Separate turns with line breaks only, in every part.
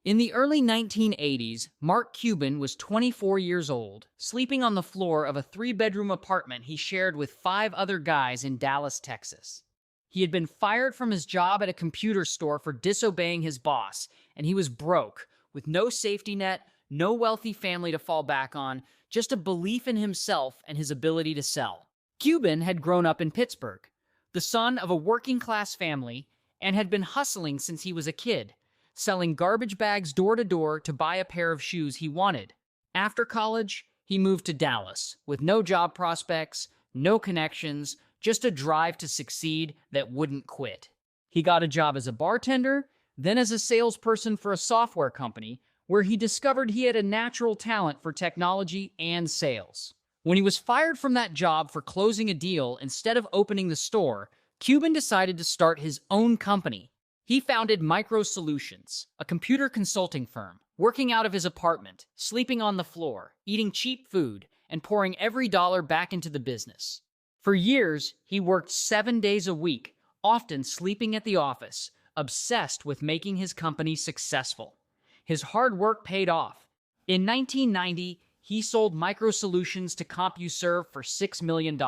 In the early 1980s, Mark Cuban was 24 years old, sleeping on the floor of a three-bedroom apartment he shared with five other guys in Dallas, Texas. He had been fired from his job at a computer store for disobeying his boss, and he was broke, with no safety net, no wealthy family to fall back on, just a belief in himself and his ability to sell. Cuban had grown up in Pittsburgh, the son of a working-class family, and had been hustling since he was a kid, selling garbage bags door to door to buy a pair of shoes he wanted. After college, he moved to Dallas with no job prospects, no connections, just a drive to succeed that wouldn't quit. He got a job as a bartender, then as a salesperson for a software company, where he discovered he had a natural talent for technology and sales. When he was fired from that job for closing a deal instead of opening the store, Cuban decided to start his own company. He founded MicroSolutions, a computer consulting firm, working out of his apartment, sleeping on the floor, eating cheap food, and pouring every dollar back into the business. For years, he worked 7 days a week, often sleeping at the office, obsessed with making his company successful. His hard work paid off. In 1990, he sold MicroSolutions to CompuServe for $6 million,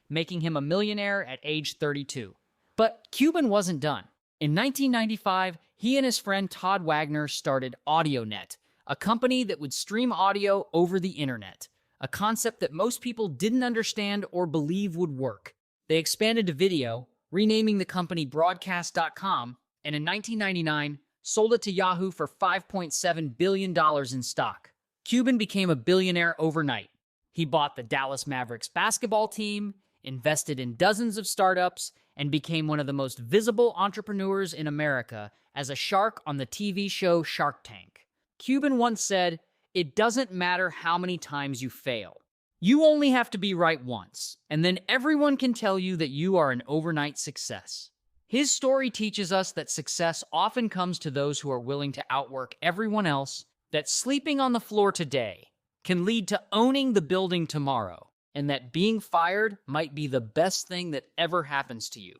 making him a millionaire at age 32. But Cuban wasn't done. In 1995, he and his friend Todd Wagner started AudioNet, a company that would stream audio over the internet, a concept that most people didn't understand or believe would work. They expanded to video, renaming the company Broadcast.com, and in 1999, sold it to Yahoo for $5.7 billion in stock. Cuban became a billionaire overnight. He bought the Dallas Mavericks basketball team, invested in dozens of startups, and became one of the most visible entrepreneurs in America as a shark on the TV show Shark Tank. Cuban once said, "It doesn't matter how many times you fail. You only have to be right once, and then everyone can tell you that you are an overnight success." His story teaches us that success often comes to those who are willing to outwork everyone else, that sleeping on the floor today can lead to owning the building tomorrow, and that being fired might be the best thing that ever happens to you.